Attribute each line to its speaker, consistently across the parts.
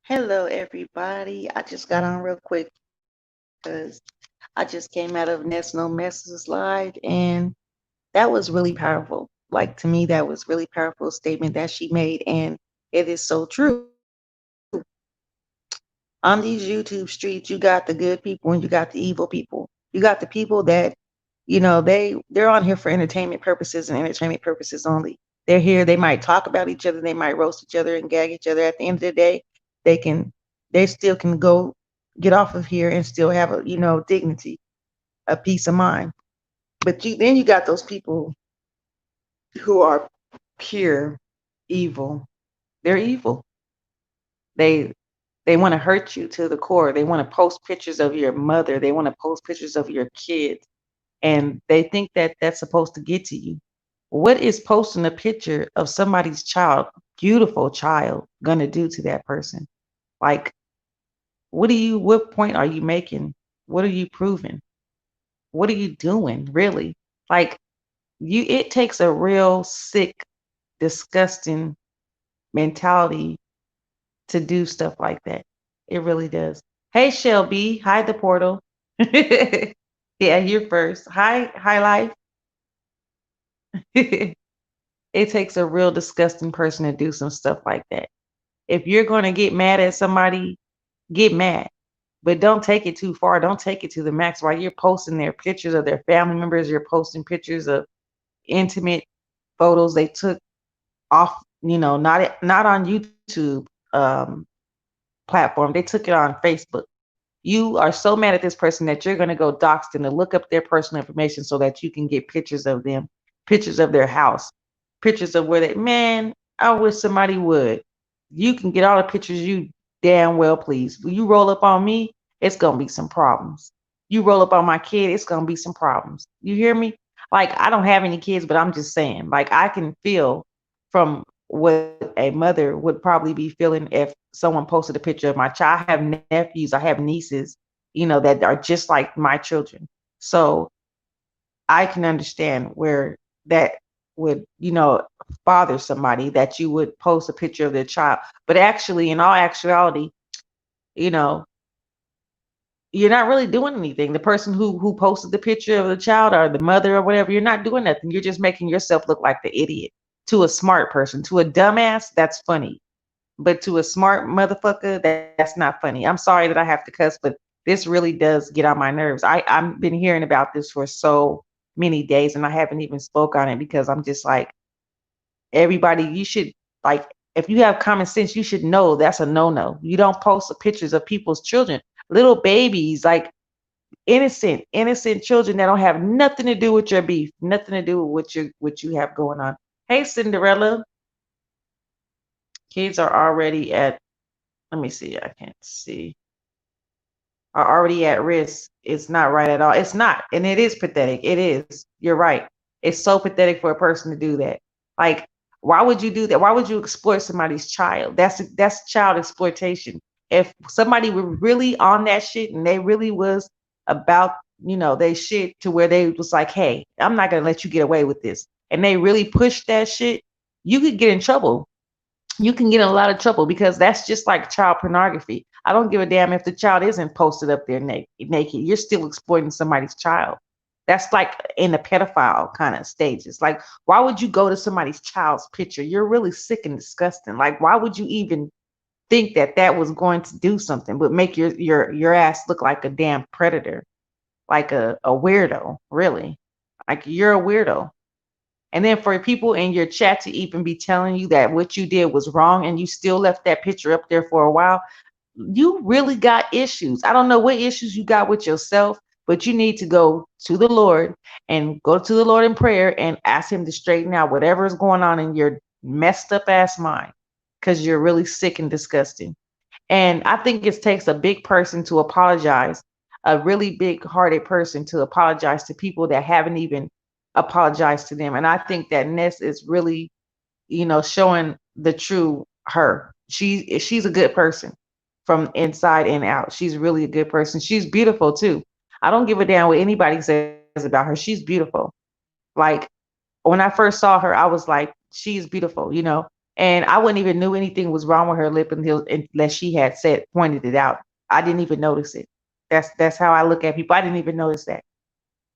Speaker 1: Hello, everybody. I just got on real quick because I just came out of National Messages Live, and that was really powerful. Like, to me, that was really powerful statement that she made, and it is so true. On these YouTube streets, you got the good people and you got the evil people. You got the people that, they're on here for entertainment purposes and entertainment purposes only. They're here, they might talk about each other, they might roast each other and gag each other. At the end of the day, they can they still can go get off of here and still have a, dignity, a peace of mind. But then you got those people who are pure evil. They're evil. They they want to hurt you to the core. They want to post pictures of your mother. They want to post pictures of your kids, and they think that that's supposed to get to you. What is posting a picture of somebody's child, beautiful child, gonna do to that person? Like, what point are you making? What are you proving? What are you doing, really? Like, it takes a real sick, disgusting mentality to do stuff like that. It really does. Hey, Shelby. Hi, the portal. Yeah, you're first. Hi, life. It takes a real disgusting person to do some stuff like that. If you're going to get mad at somebody, get mad, but don't take it too far. Don't take it to the max. While you're posting their pictures of their family members, you're posting pictures of intimate photos they took off, not on YouTube platform. They took it on Facebook. You are so mad at this person that you're going to go dox them to look up their personal information so that you can get pictures of them, pictures of their house, pictures of where they, man, I wish somebody would. You can get all the pictures you damn well please. When you roll up on me, it's going to be some problems. You roll up on my kid, it's going to be some problems. You hear me? Like, I don't have any kids, but I'm just saying, like, I can feel from what a mother would probably be feeling if someone posted a picture of my child. I have nephews, I have nieces, that are just like my children. So I can understand where that would, bother somebody that you would post a picture of their child. But actually, in all actuality, you know, you're not really doing anything. The person who posted the picture of the child or the mother or whatever, you're not doing nothing. You're just making yourself look like the idiot. To a smart person, to a dumbass, that's funny. But to a smart motherfucker, that's not funny. I'm sorry that I have to cuss, but this really does get on my nerves. I've been hearing about this for so many days and I haven't even spoke on it because I'm just like, everybody, you should, like, if you have common sense, you should know that's a no-no. You don't post pictures of people's children, little babies, like innocent children that don't have nothing to do with your beef, nothing to do with what you have going on. Hey, Cinderella, kids are already at, let me see, I can't see, are already at risk. It's not right at all. It's not. And it is pathetic. It is. You're right. It's so pathetic for a person to do that. Like, why would you do that? Why would you exploit somebody's child? That's child exploitation. If somebody were really on that shit and they really was about, they shit to where they was like, hey, I'm not gonna let you get away with this. And they really pushed that shit, you could get in trouble. You can get in a lot of trouble because that's just like child pornography. I don't give a damn if the child isn't posted up there naked. You're still exploiting somebody's child. That's like in the pedophile kind of stages. Like, why would you go to somebody's child's picture? You're really sick and disgusting. Like, why would you even think that that was going to do something but make your ass look like a damn predator, like a weirdo, really? Like, you're a weirdo. And then for people in your chat to even be telling you that what you did was wrong and you still left that picture up there for a while, you really got issues. I don't know what issues you got with yourself, but you need to go to the Lord and go to the Lord in prayer and ask Him to straighten out whatever is going on in your messed up ass mind because you're really sick and disgusting. And I think it takes a big person to apologize, a really big hearted person to apologize to people that haven't even apologized to them. And I think that Ness is really, showing the true her. She's a good person from inside and out. She's really a good person. She's beautiful too. I don't give a damn what anybody says about her. She's beautiful. Like, when I first saw her, I was like, she's beautiful, And I wouldn't even knew anything was wrong with her lip unless she had said pointed it out. I didn't even notice it. That's how I look at people. I didn't even notice that.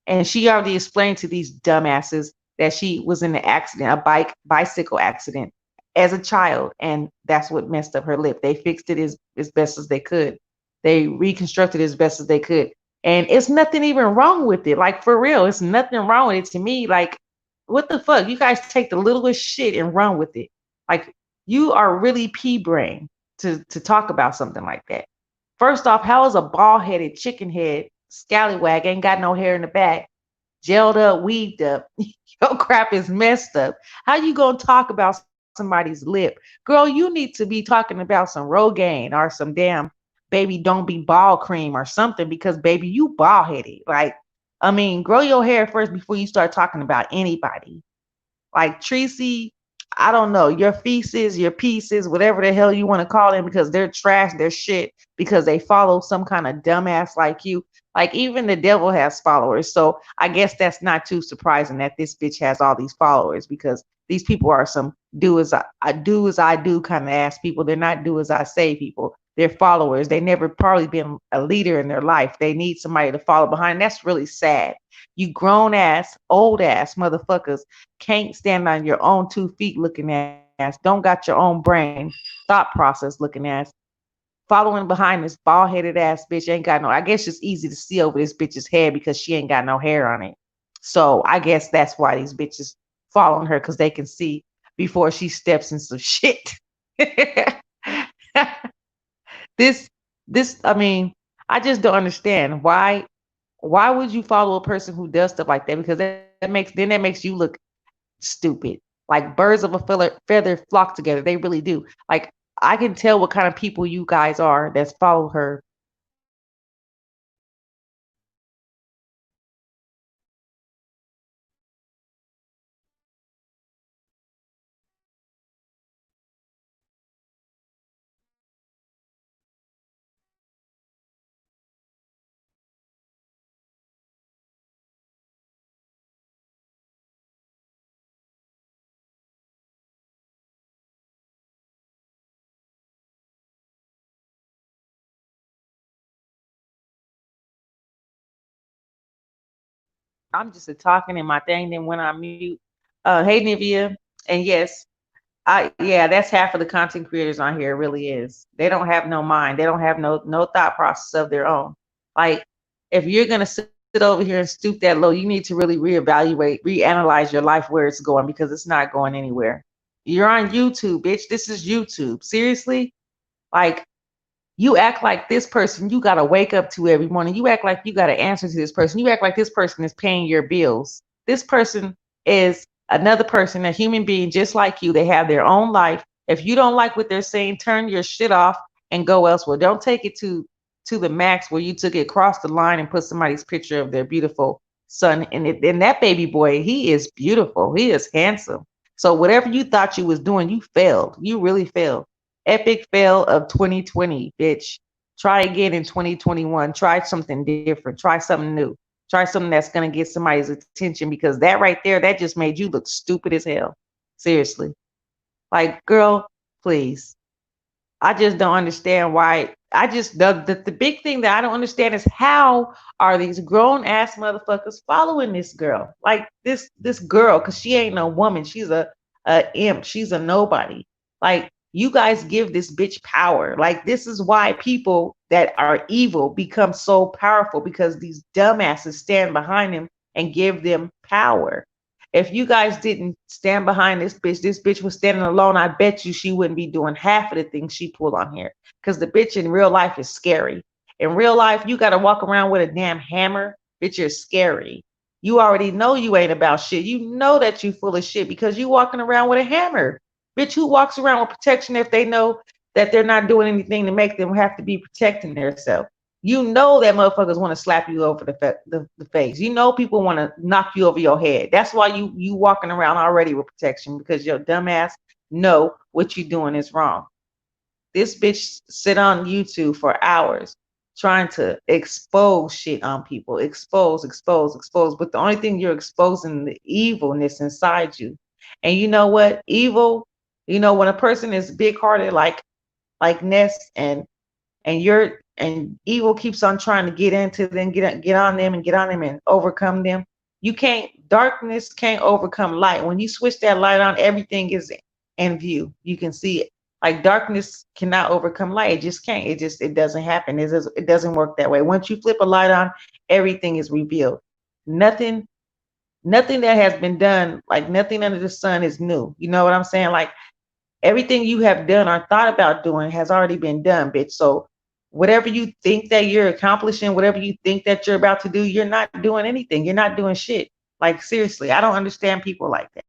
Speaker 1: And she already explained to these dumbasses that she was in an accident, a bicycle accident as a child, and that's what messed up her lip. They fixed it as best as they could. They reconstructed it as best as they could. And it's nothing even wrong with it. Like for real, it's nothing wrong with it to me. Like, what the fuck? You guys take the littlest shit and run with it. Like you are really pea brain to talk about something like that. First off, how is a bald headed chicken head scallywag ain't got no hair in the back, gelled up, weaved up? Your crap is messed up. How you gonna talk about somebody's lip? Girl, you need to be talking about some Rogaine or some damn baby don't be bald cream or something because baby, you bald headed. Like, I mean, grow your hair first before you start talking about anybody. Like Tracy, I don't know, your feces, your pieces, whatever the hell you want to call them, because they're trash, they're shit, because they follow some kind of dumbass like you. Like even the devil has followers. So I guess that's not too surprising that this bitch has all these followers because these people are some I do as I do kind of ass people. They're not do as I say people. They're followers. They never probably been a leader in their life. They need somebody to follow behind. That's really sad. You grown ass, old ass motherfuckers can't stand on your own 2 feet looking ass, don't got your own brain, thought process looking ass, following behind this bald headed ass bitch ain't got no, I guess it's easy to see over this bitch's head because she ain't got no hair on it. So I guess that's why these bitches following her because they can see before she steps in some shit. this, I mean, I just don't understand why would you follow a person who does stuff like that? Because that makes you look stupid. Like birds of a feather flock together. They really do. Like I can tell what kind of people you guys are that follow her. I'm just a talking in my thing. Then when I mute, hey Nivea, and yes, I yeah, that's half of the content creators on here. It really is. They don't have no mind. They don't have no thought process of their own. Like if you're gonna sit over here and stoop that low, you need to really reevaluate, reanalyze your life where it's going because it's not going anywhere. You're on YouTube, bitch. This is YouTube. Seriously, like you act like this person you got to wake up to every morning. You act like you got to answer to this person. You act like this person is paying your bills. This person is another person, a human being just like you. They have their own life. If you don't like what they're saying, turn your shit off and go elsewhere. Don't take it to the max where you took it across the line and put somebody's picture of their beautiful son. And that baby boy, he is beautiful. He is handsome. So whatever you thought you was doing, you failed. You really failed. Epic fail of 2020, bitch. Try again in 2021. Try something different. Try something new. Try something that's going to get somebody's attention because that right there, that just made you look stupid as hell. Seriously. Like, girl, please. I just don't understand why. I just the big thing that I don't understand is how are these grown ass motherfuckers following this girl? Like this girl, because she ain't no woman. She's a imp. She's a nobody. Like you guys give this bitch power. Like this is why people that are evil become so powerful because these dumbasses stand behind them and give them power. If you guys didn't stand behind this bitch was standing alone, I bet you she wouldn't be doing half of the things she pulled on here. Because the bitch in real life is scary. In real life, you got to walk around with a damn hammer. Bitch, you're scary. You already know you ain't about shit. You know that you full of shit because you walking around with a hammer. Bitch, who walks around with protection if they know that they're not doing anything to make them have to be protecting themselves? You know that motherfuckers want to slap you over the face. You know people want to knock you over your head. That's why you walking around already with protection because your dumb ass know what you doing is wrong. This bitch sit on YouTube for hours trying to expose shit on people. Expose. But the only thing you're exposing the evilness inside you. And you know what? Evil You know, when a person is big hearted like Ness, and evil keeps on trying to get into them, get on them and get on them and overcome them. You can't Darkness can't overcome light. When you switch that light on, everything is in view. You can see it. Like darkness cannot overcome light. It just can't. It doesn't happen. It doesn't work that way. Once you flip a light on, everything is revealed. Nothing nothing that has been done, like nothing under the sun is new. You know what I'm saying? Like everything you have done or thought about doing has already been done, bitch. So whatever you think that you're accomplishing, whatever you think that you're about to do, you're not doing anything. You're not doing shit. Like seriously, I don't understand people like that.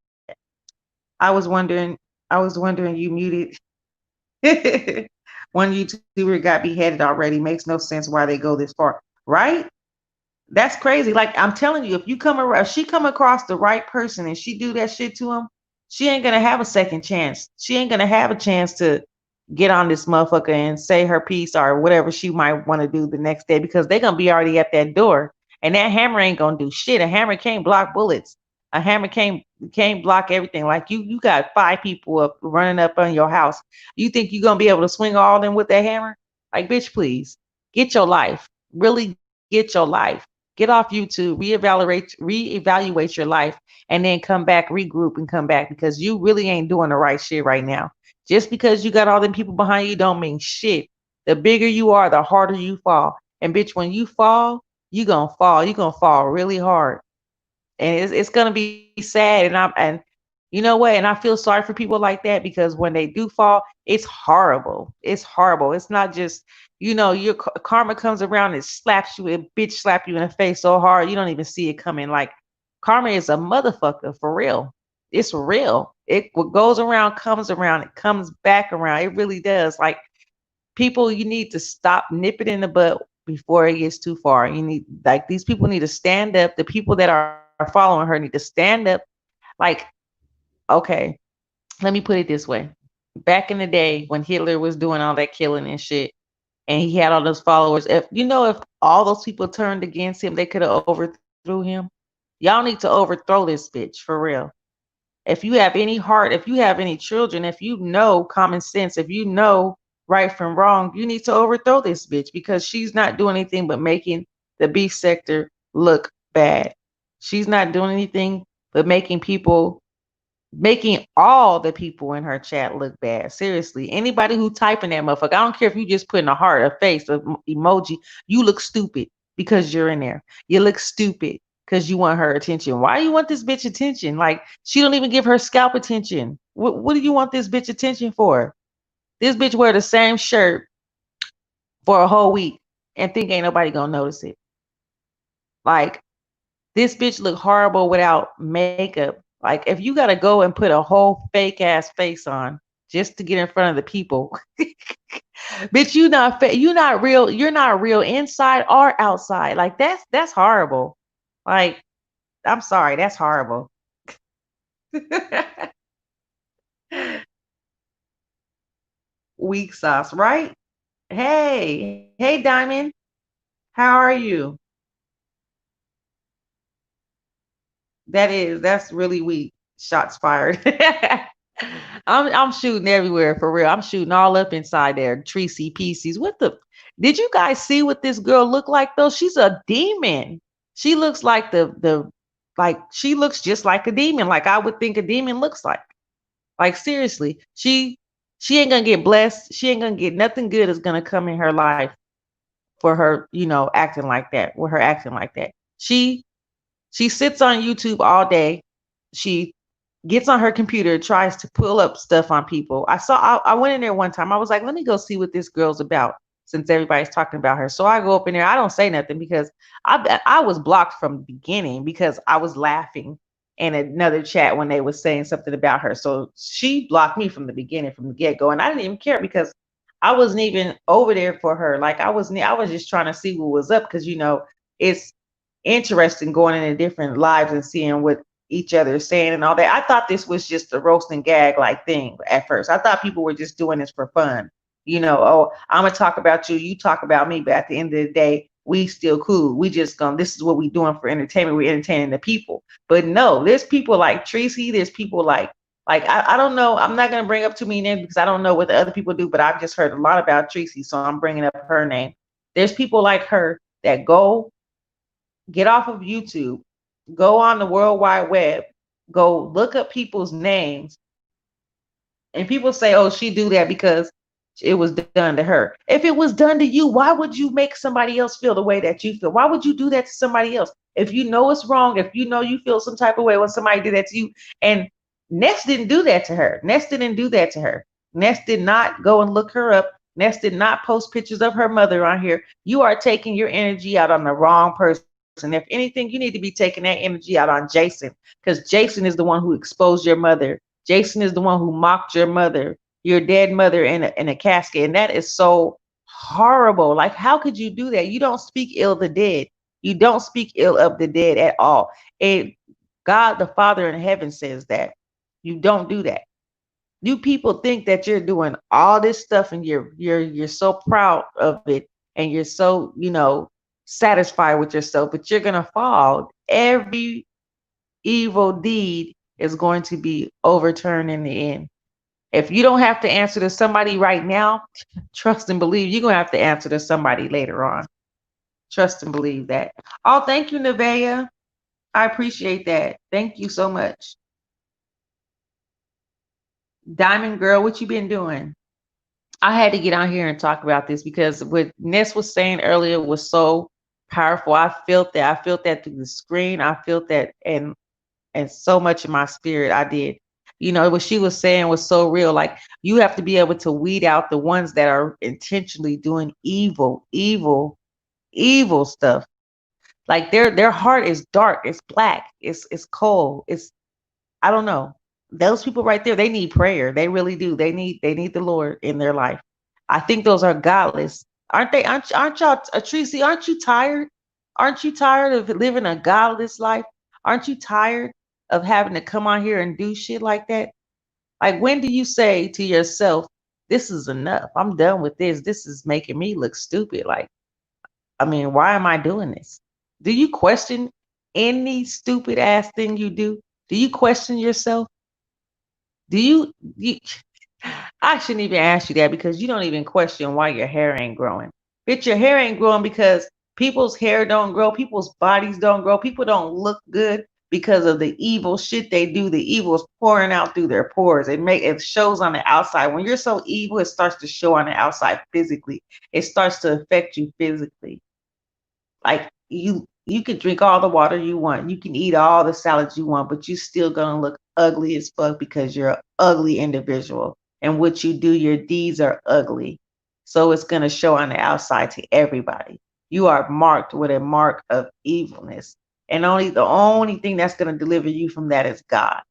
Speaker 1: I was wondering, you muted one YouTuber got beheaded already. Makes no sense why they go this far, right? That's crazy. Like I'm telling you, if you come around, if she come across the right person and she do that shit to him, she ain't gonna have a second chance. She ain't gonna have a chance to get on this motherfucker and say her piece or whatever she might want to do the next day because they're gonna be already at that door. And that hammer ain't gonna do shit. A hammer can't block bullets. A hammer can't block everything. Like you got five people up running up on your house. You think you're gonna be able to swing all of them with that hammer? Like, bitch, please get your life. Really get your life. Get off YouTube, reevaluate your life, and then come back, regroup, and come back because you really ain't doing the right shit right now. Just because you got all them people behind you don't mean shit. The bigger you are, the harder you fall. And bitch, when you fall, you gonna fall. You gonna fall really hard, and it's gonna be sad. And you know what? And I feel sorry for people like that because when they do fall, it's horrible. It's horrible. It's not just your karma comes around and slaps you, it bitch slap you in the face so hard you don't even see it coming. Like karma is a motherfucker for real. It's real. It what goes around, it comes back around. It really does. Like people, you need to stop nip it in the butt before it gets too far. You need like these people need to stand up. The people that are following her need to stand up. Like, okay, let me put it this way. Back in the day when Hitler was doing all that killing and shit, and he had all those followers, if all those people turned against him, they could have overthrew him. Y'all need to overthrow this bitch for real. If you have any heart, if you have any children, if you know common sense, if you know right from wrong, you need to overthrow this bitch because she's not doing anything but making the beef sector look bad. She's not doing anything but making all the people in her chat look bad. Seriously, anybody who typing that motherfucker, I don't care if you just putting a heart, a face, a emoji, you look stupid because you're in there. You look stupid because you want her attention. Why do you want this bitch attention? Like she don't even give her scalp attention. What do you want this bitch attention for? This bitch wear the same shirt for a whole week and think ain't nobody gonna notice it. Like this bitch look horrible without makeup. Like if you gotta go and put a whole fake ass face on just to get in front of the people, bitch, you not real. You're not real inside or outside. Like that's horrible. Like I'm sorry, that's horrible. Weak sauce, right? Hey, Diamond, how are you? That's really weak. Shots fired. I'm shooting everywhere for real. I'm shooting all up inside there. Treacy pieces. What the? Did you guys see what this girl look like though? She's a demon. She looks like like she looks just like a demon. Like I would think a demon looks like. Like seriously, she ain't gonna get blessed. She ain't gonna get nothing good is gonna come in her life for her, acting like that. With her acting like that. She sits on YouTube all day. She gets on her computer, tries to pull up stuff on people. I went in there one time. I was like, let me go see what this girl's about since everybody's talking about her. So I go up in there. I don't say nothing because I was blocked from the beginning because I was laughing in another chat when they was saying something about her. So she blocked me from the beginning, from the get-go. And I didn't even care because I wasn't even over there for her. Like I was just trying to see what was up because it's interesting going into different lives and seeing what each other is saying and all that. I thought this was just a roast and gag like thing at first. I thought people were just doing this for fun. Oh, I'm gonna talk about you, you talk about me, but at the end of the day, we still cool. We just this is what we doing for entertainment. We're entertaining the people. But no, there's people like Tracy, there's people like Like I don't know. I'm not gonna bring up too many names because I don't know what the other people do, but I've just heard a lot about Tracy, so I'm bringing up her name. There's people like her that go get off of YouTube, go on the World Wide Web, go look up people's names, and people say, "Oh, she do that because it was done to her." If it was done to you, why would you make somebody else feel the way that you feel? Why would you do that to somebody else? If you know it's wrong, if you know you feel some type of way when somebody did that to you, and Ness didn't do that to her. Ness didn't do that to her. Ness did not go and look her up. Ness did not post pictures of her mother on here. You are taking your energy out on the wrong person. If anything, you need to be taking that energy out on Jason, because Jason is the one who exposed your mother. Jason is the one who mocked your mother, your dead mother in a casket. And that is so horrible. Like, how could you do that? You don't speak ill of the dead. You don't speak ill of the dead at all. And God, the Father in heaven, says that. You don't do that. You people think that you're doing all this stuff and you're so proud of it and you're so, satisfied with yourself, but you're gonna fall. Every evil deed is going to be overturned in the end. If you don't have to answer to somebody right now, trust and believe you're gonna have to answer to somebody later on. Trust and believe that. Oh, thank you, Nevaeh. I appreciate that. Thank you so much. Diamond Girl, what you been doing? I had to get on here and talk about this because what Ness was saying earlier was so powerful. I felt that. I felt that through the screen. I felt that and so much in my spirit. I did. What she was saying was so real. Like, you have to be able to weed out the ones that are intentionally doing evil stuff. Like their heart is dark, it's black, it's cold, it's, I don't know. Those people right there, they need prayer. They really do. They need the Lord in their life. I think those are godless. Aren't they? Aren't y'all, Tracy, aren't you tired? Aren't you tired of living a godless life? Aren't you tired of having to come on here and do shit like that? Like, when do you say to yourself, this is enough? I'm done with this. This is making me look stupid. Like, I mean, why am I doing this? Do you question any stupid ass thing you do? Do you question yourself? Do you I shouldn't even ask you that because you don't even question why your hair ain't growing. Bitch, your hair ain't growing because people's hair don't grow, people's bodies don't grow, people don't look good because of the evil shit they do. The evil is pouring out through their pores. It shows on the outside. When you're so evil, it starts to show on the outside physically. It starts to affect you physically. Like, you can drink all the water you want. You can eat all the salads you want, but you still gonna look ugly as fuck because you're an ugly individual. And what you do, your deeds are ugly. So it's gonna show on the outside to everybody. You are marked with a mark of evilness. And the only thing that's gonna deliver you from that is God.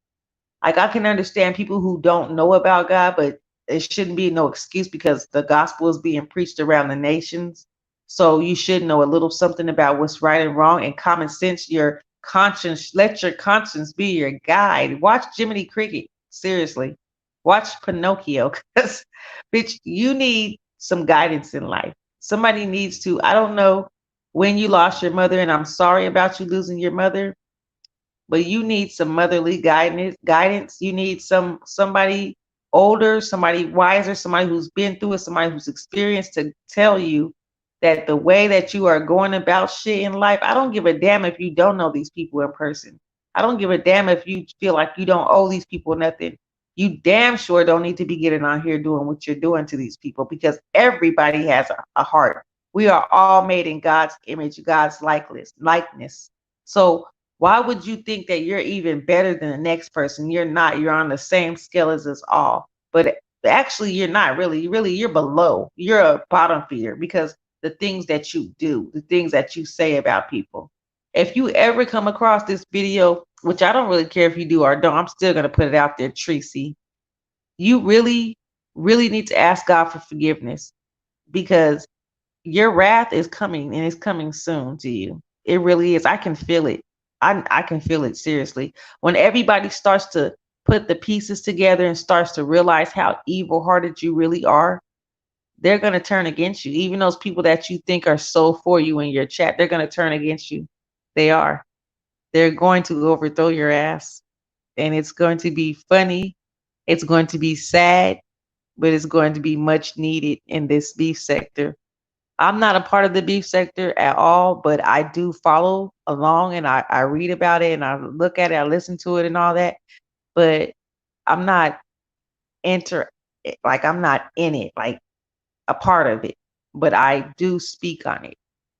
Speaker 1: Like, I can understand people who don't know about God, but it shouldn't be no excuse because the gospel is being preached around the nations. So you should know a little something about what's right and wrong and common sense. Your conscience, let your conscience be your guide. Watch Jiminy Cricket. Seriously. Watch Pinocchio. Because, bitch, you need some guidance in life. Somebody needs to, I don't know when you lost your mother, and I'm sorry about you losing your mother, but you need some motherly guidance. You need somebody older, somebody wiser, somebody who's been through it, somebody who's experienced to tell you that the way that you are going about shit in life, I don't give a damn if you don't know these people in person. I don't give a damn if you feel like you don't owe these people nothing. You damn sure don't need to be getting on here doing what you're doing to these people, because everybody has a heart. We are all made in God's image, God's likeness. So why would you think that you're even better than the next person? You're not. You're on the same scale as us all. But actually, you're not really. Really, you're below. You're a bottom feeder because the things that you do, the things that you say about people. If you ever come across this video, which I don't really care if you do or don't, I'm still going to put it out there, Tracy. You really, really need to ask God for forgiveness, because your wrath is coming, and it's coming soon to you. It really is. I can feel it. I can feel it, seriously. When everybody starts to put the pieces together and starts to realize how evil hearted you really are, they're going to turn against you. Even those people that you think are so for you in your chat, they're going to turn against you. They are. They're going to overthrow your ass. And it's going to be funny. It's going to be sad, but it's going to be much needed in this beef sector. I'm not a part of the beef sector at all, but I do follow along and I read about it and I look at it, I listen to it and all that. But I'm not enter like I'm not in it, like a part of it. But I do speak on it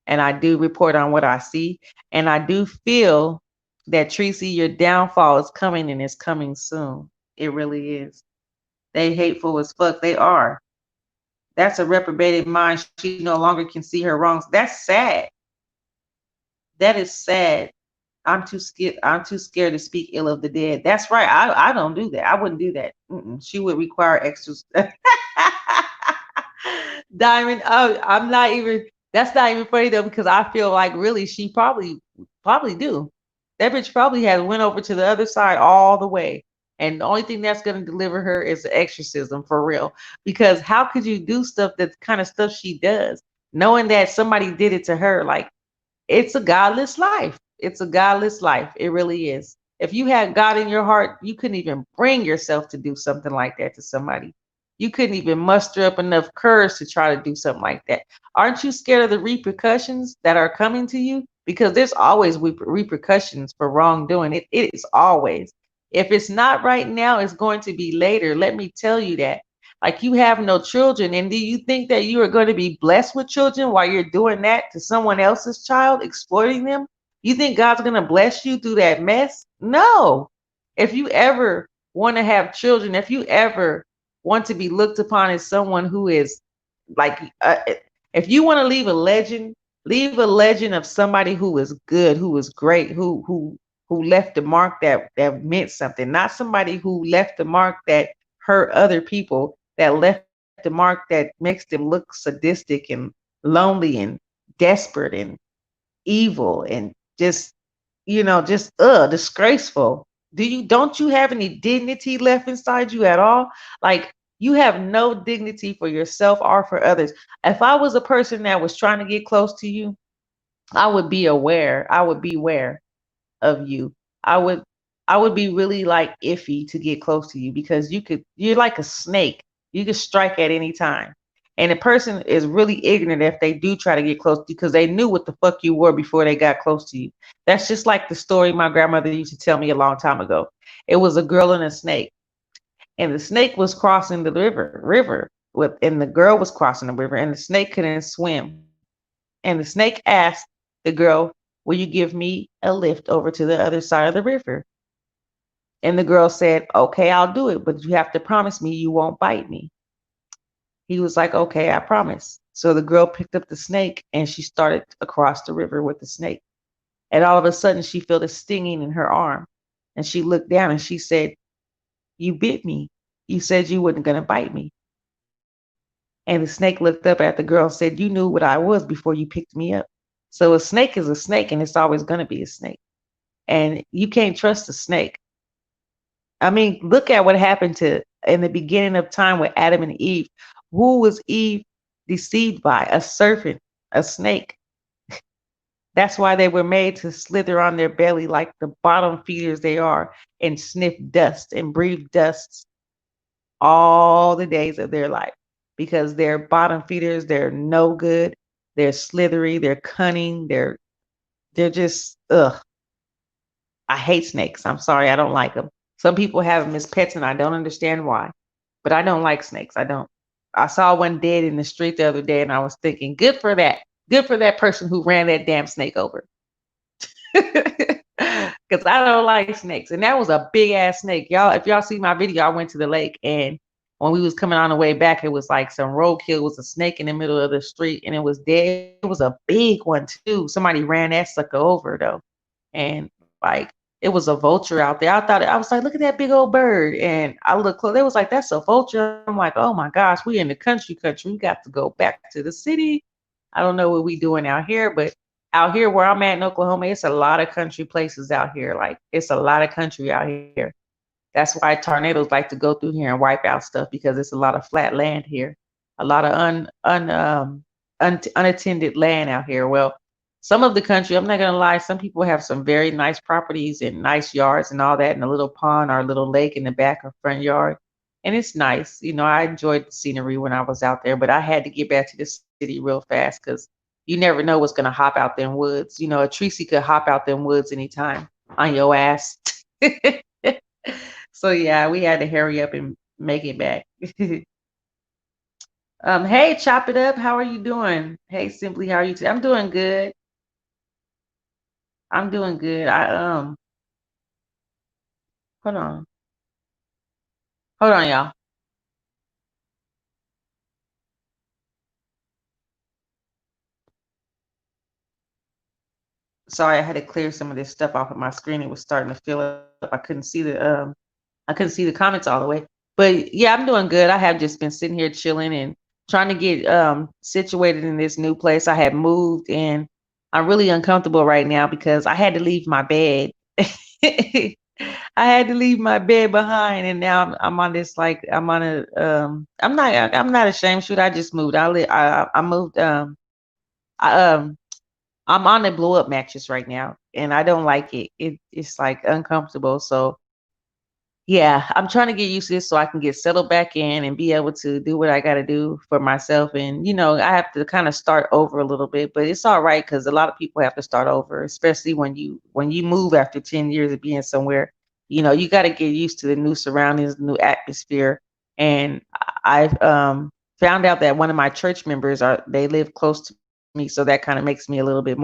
Speaker 1: and I do report on what I see. And I do feel that Tracy, your downfall is coming and it's coming soon. It really is. They hateful as fuck. They are. That's a reprobated mind. She no longer can see her wrongs. That's sad. That is sad. I'm too scared. I'm too scared to speak ill of the dead. That's right. I don't do that. I wouldn't do that. She would require extra. Diamond. Oh, I'm not even. That's not even funny though, because I feel like really she probably do. That bitch probably has went over to the other side all the way, and the only thing that's going to deliver her is the exorcism for real. Because how could you do stuff that kind of stuff she does, knowing that somebody did it to her? Like it's a godless life. It's a godless life. It really is. If you had God in your heart, you couldn't even bring yourself to do something like that to somebody. You couldn't even muster up enough courage to try to do something like that. Aren't you scared of the repercussions that are coming to you? Because there's always repercussions for wrongdoing. It is always. If it's not right now, it's going to be later. Let me tell you that. Like you have no children, and do you think that you are going to be blessed with children while you're doing that to someone else's child, exploiting them? You think God's going to bless you through that mess? No. If you ever want to have children, if you ever want to be looked upon as someone who is like, if you want to leave a legend of somebody who was good, who was great, who left a mark that meant something, not somebody who left a mark that hurt other people, that left a mark that makes them look sadistic and lonely and desperate and evil and just just disgraceful. Don't you have any dignity left inside you at all? Like you have no dignity for yourself or for others. If I was a person that was trying to get close to you, I would be aware. I would beware of you. I would I would be really like iffy to get close to you because you're like a snake. You could strike at any time. And a person is really ignorant if they do try to get close to you because they knew what the fuck you were before they got close to you. That's just like the story my grandmother used to tell me a long time ago. It was a girl and a snake, and the snake was crossing the river with, and the girl was crossing the river, and the snake couldn't swim. And the snake asked the girl, "Will you give me a lift over to the other side of the river?" And the girl said, "Okay, I'll do it, but you have to promise me you won't bite me." He was like, "Okay, I promise." So the girl picked up the snake and she started across the river with the snake. And all of a sudden, she felt a stinging in her arm. And she looked down and she said, "You bit me. You said you weren't going to bite me." And the snake looked up at the girl and said, "You knew what I was before you picked me up." So a snake is a snake and it's always going to be a snake. And you can't trust a snake. I mean, look at what happened to in the beginning of time with Adam and Eve. Who was Eve deceived by? A serpent, a snake. That's why they were made to slither on their belly like the bottom feeders they are and sniff dust and breathe dust all the days of their life because they're bottom feeders. They're no good. They're slithery. They're cunning. They're just ugh. I hate snakes. I'm sorry. I don't like them. Some people have them as pets, and I don't understand why. But I don't like snakes. I don't. I saw one dead in the street the other day, and I was thinking, good for that. Good for that person who ran that damn snake over. Because I don't like snakes. And that was a big ass snake. Y'all, if y'all see my video, I went to the lake, and when we was coming on the way back, it was like some roadkill. It was a snake in the middle of the street, and it was dead. It was a big one too. Somebody ran that sucker over though. And like it was a vulture out there. I was like, look at that big old bird. And I looked close. They was like, that's a vulture. I'm like, oh my gosh, we in the country. We got to go back to the city. I don't know what we doing out here, but out here where I'm at in Oklahoma, it's a lot of country places out here. Like it's a lot of country out here. That's why tornadoes like to go through here and wipe out stuff because it's a lot of flat land here, a lot of unattended land out here. Well, some of the country, I'm not gonna lie, some people have some very nice properties and nice yards and all that, and a little pond or a little lake in the back or front yard. and it's nice. I enjoyed the scenery when I was out there, but I had to get back to the city real fast because you never know what's gonna hop out them woods. A Tracy could hop out them woods anytime on your ass. So yeah, we had to hurry up and make it back. Hey, chop it up. How are you doing? Hey, simply, how are you today? I'm doing good. I'm doing good. Hold on, hold on, y'all. Sorry, I had to clear some of this stuff off of my screen. It was starting to fill up. I couldn't see the comments all the way. But yeah, I'm doing good. I have just been sitting here chilling and trying to get situated in this new place. I had moved and I'm really uncomfortable right now because I had to leave my bed. I had to leave my bed behind, and now I'm on this like I'm on a I'm not ashamed. Shoot, I just moved. I moved I I'm on a blow up mattress right now, and I don't like it. It's like uncomfortable. So yeah, I'm trying to get used to this so I can get settled back in and be able to do what I got to do for myself. And I have to kind of start over a little bit, but it's all right because a lot of people have to start over, especially when you move after 10 years of being somewhere. You got to get used to the new surroundings, the new atmosphere. And I've found out that one of my church members are they live close to me, so that kind of makes me feel a little bit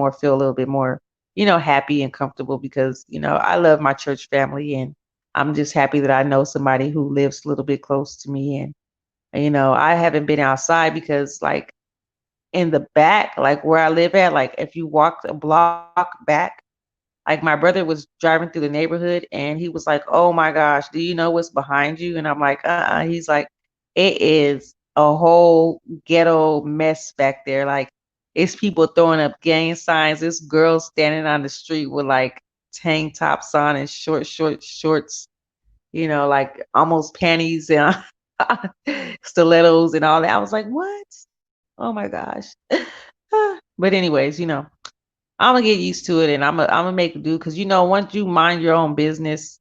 Speaker 1: more, happy and comfortable because I love my church family and I'm just happy that I know somebody who lives a little bit close to me. And I haven't been outside because, like, in the back, like where I live at, like, if you walked a block back, like, my brother was driving through the neighborhood and he was like, "Oh my gosh, do you know what's behind you?" And I'm like, "Uh-uh." He's like, "It is a whole ghetto mess back there. Like, it's people throwing up gang signs. This girl standing on the street with like tank tops on and short shorts, like almost panties and stilettos and all that." I was like, "What? Oh my gosh." But anyways, I'm gonna get used to it and I'm gonna make do because once you mind your own business,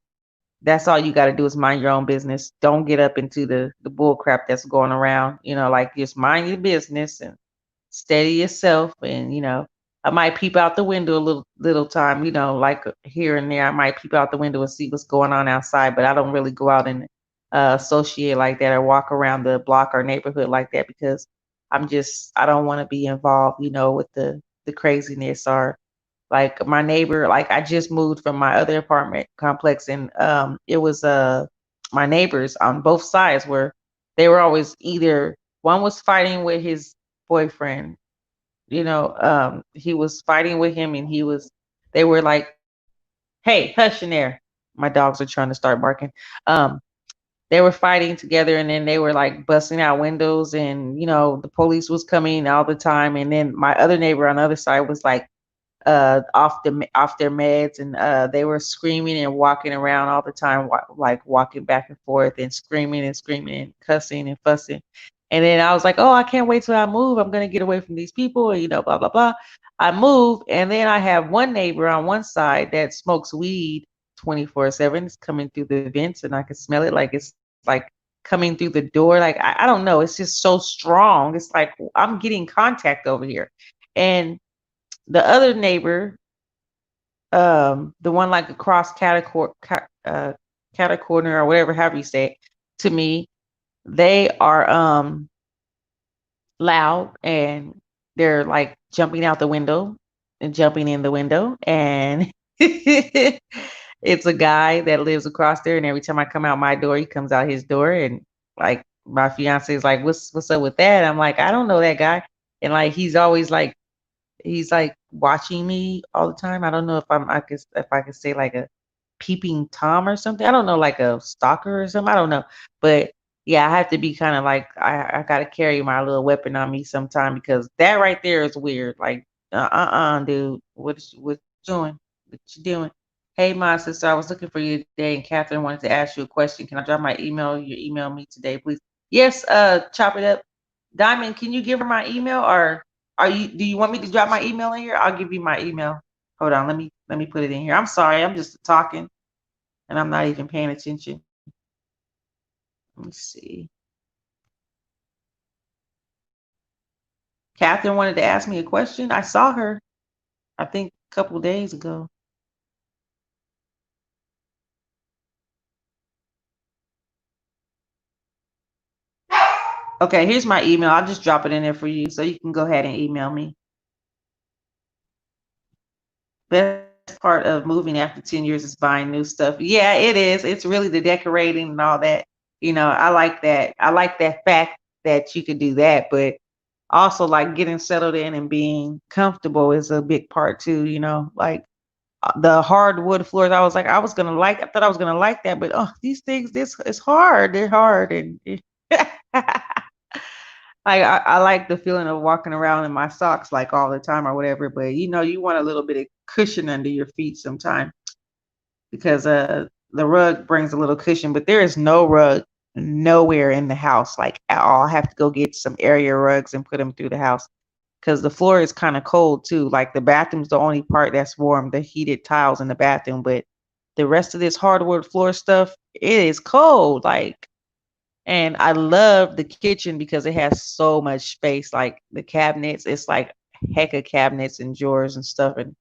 Speaker 1: that's all you got to do is mind your own business. Don't get up into the bull crap that's going around. Like, just mind your business and steady yourself. And I might peep out the window a little time, like here and there. I might peep out the window and see what's going on outside, but I don't really go out and associate like that or walk around the block or neighborhood like that because I don't want to be involved, with the craziness. Or like my neighbor, like I just moved from my other apartment complex, and it was my neighbors on both sides where they were always either one was fighting with his boyfriend, he was fighting with him, and they were like, "Hey, hush in there." My dogs are trying to start barking. Um, they were fighting together, and then they were like busting out windows, and the police was coming all the time. And then my other neighbor on the other side was like off their meds, and they were screaming and walking around all the time, like walking back and forth and screaming and cussing and fussing. And then I was like, "Oh, I can't wait till I move. I'm gonna get away from these people," and blah blah blah. I move, and then I have one neighbor on one side that smokes weed 24/7. It's coming through the vents, and I can smell it, like it's like coming through the door. Like, I don't know, it's just so strong. It's like I'm getting contact over here. And the other neighbor, the one like across catacorner or whatever, however you say it, to me, they are loud, and they're like jumping out the window and jumping in the window. And it's a guy that lives across there, and every time I come out my door, he comes out his door. And like my fiance is like, "What's up with that?" I'm like, "I don't know that guy." And like he's like watching me all the time. I don't know if I could say like a peeping Tom or something. I don't know, like a stalker or something. I don't know. But yeah, I have to be kind of like I gotta carry my little weapon on me sometime because that right there is weird. Like, dude, what you doing? What you doing? Hey, my sister, I was looking for you today, and Catherine wanted to ask you a question. Can I drop my email? You email me today, please. Yes, chop it up. Diamond, can you give her my email, or do you want me to drop my email in here? I'll give you my email. Hold on, let me put it in here. I'm sorry, I'm just talking and I'm not even paying attention. Let me see. Catherine wanted to ask me a question. I saw her, I think, a couple days ago. Okay, here's my email. I'll just drop it in there for you so you can go ahead and email me. Best part of moving after 10 years is buying new stuff. Yeah, it is. It's really the decorating and all that. I like that. I like that fact that you could do that, but also like getting settled in and being comfortable is a big part too, like the hardwood floors. I thought I was gonna like that, but oh, these things, this is hard. They're hard, and I like the feeling of walking around in my socks like all the time or whatever. But you want a little bit of cushion under your feet sometimes because the rug brings a little cushion, but there is no rug nowhere in the house like at all. I have to go get some area rugs and put them through the house because the floor is kind of cold too. Like the bathroom's the only part that's warm, the heated tiles in the bathroom, but the rest of this hardwood floor stuff, it is cold. Like, and I love the kitchen because it has so much space. Like the cabinets, it's like heck of cabinets and drawers and stuff. And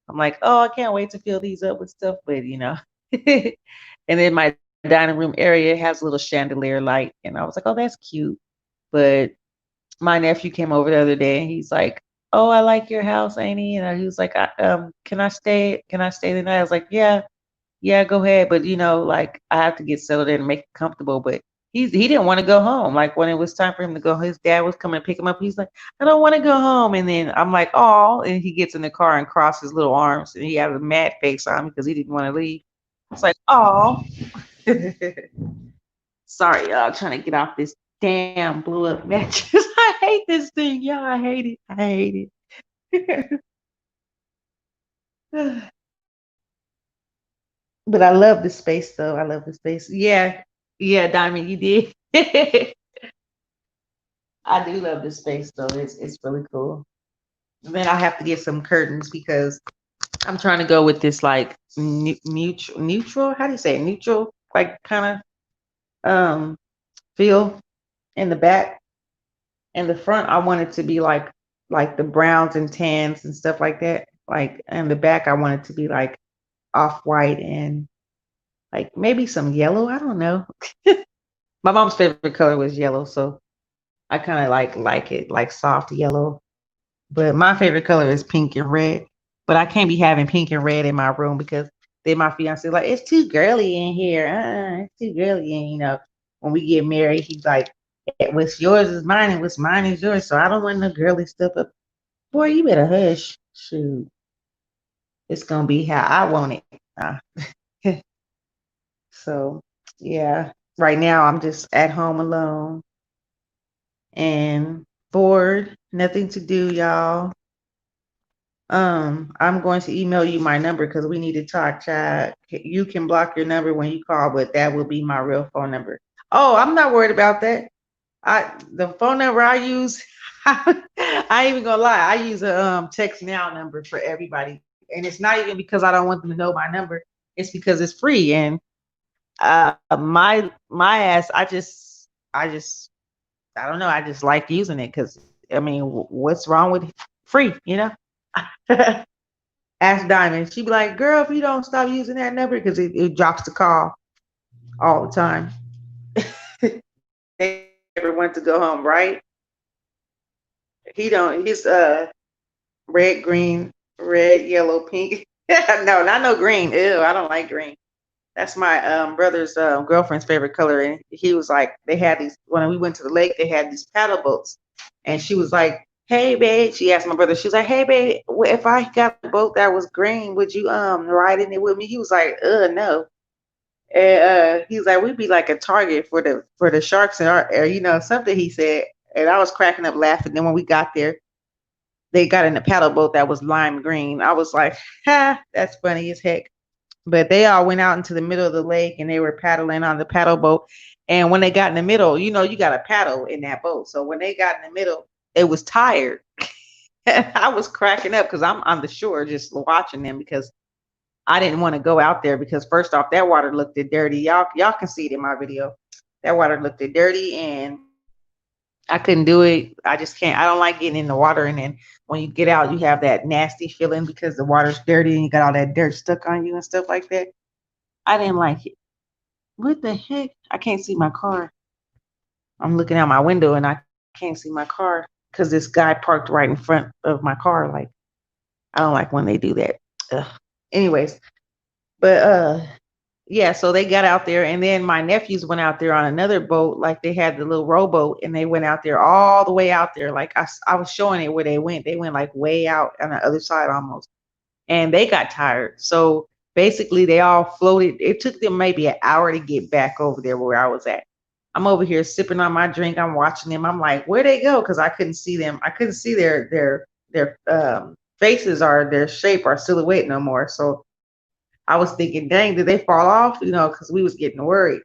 Speaker 1: I'm like, oh, I can't wait to fill these up with stuff. But and then my dining room area has a little chandelier light, and I was like, oh, that's cute. But my nephew came over the other day and he's like, "Oh, I like your house, Amy." And he was like, can I stay? Can I stay the night?" I was like, "Yeah, yeah, go ahead." But like I have to get settled in and make it comfortable. But he didn't want to go home. Like when it was time for him to go, his dad was coming to pick him up. He's like, "I don't want to go home." And then I'm like, "Oh," and he gets in the car and crosses his little arms and he has a mad face on me because he didn't want to leave. It's like, "Oh." Sorry, y'all, trying to get off this damn blew up mattress. I hate this thing, y'all. I hate it. I hate it. But I love the space, though. I love the space. Yeah, yeah, Diamond, you did. I do love the space, though. It's really cool. And then I have to get some curtains because I'm trying to go with this like neutral. How do you say it? Neutral, like kind of feel in the back. In the front, I want it to be like the browns and tans and stuff like that. Like in the back, I want it to be like off white and like maybe some yellow. I don't know. My mom's favorite color was yellow, so I kind of like it like soft yellow. But my favorite color is pink and red. But I can't be having pink and red in my room because then my fiance like it's too girly in here. It's too girly. And when we get married, he's like, what's yours is mine and what's mine is yours. So I don't want no girly stuff up. Boy, you better hush. Shoot, it's gonna be how I want it. So yeah, right now I'm just at home alone and bored, nothing to do, y'all. I'm going to email you my number because we need to talk, chat. You can block your number when you call, but that will be my real phone number. Oh, I'm not worried about that. The phone number I use, I ain't even gonna lie, I use a text now number for everybody. And it's not even because I don't want them to know my number. It's because it's free. And my ass, I don't know, I just like using it because I mean, what's wrong with free, Ask Diamond. She be like, girl, if you don't stop using that number, because it drops the call all the time. They never want to go home, right? He don't. He's red, green, red, yellow, pink. No, not no green. Ew, I don't like green. That's my brother's girlfriend's favorite color. And he was like, they had these when we went to the lake. They had these paddle boats, and she was like, "Hey, babe." She asked my brother. She was like, "Hey, babe, if I got a boat that was green, would you ride in it with me?" He was like, no." And he was like, "We'd be like a target for the sharks in our area, something." He said, and I was cracking up laughing. Then when we got there, they got in a paddle boat that was lime green. I was like, "Ha, that's funny as heck." But they all went out into the middle of the lake and they were paddling on the paddle boat. And when they got in the middle, you got to paddle in that boat. So when they got in the middle, it was tired. I was cracking up because I'm on the shore just watching them because I didn't want to go out there because first off, that water looked dirty. Y'all can see it in my video. That water looked dirty, and I couldn't do it. I just can't. I don't like getting in the water, and then when you get out, you have that nasty feeling because the water's dirty and you got all that dirt stuck on you and stuff like that. I didn't like it. What the heck? I can't see my car. I'm looking out my window and I can't see my car because this guy parked right in front of my car. Like, I don't like when they do that. Ugh. Anyways, but yeah, so they got out there, and then my nephews went out there on another boat. Like, they had the little rowboat, and they went out there all the way out there. Like, I was showing it where they went. They went like way out on the other side almost, and they got tired. So basically, they all floated. It took them maybe an hour to get back over there where I was at. I'm over here sipping on my drink. I'm watching them. I'm like, where'd they go? Because I couldn't see them. I couldn't see their faces or their shape or silhouette no more. So I was thinking, dang, did they fall off? You know, because we was getting worried.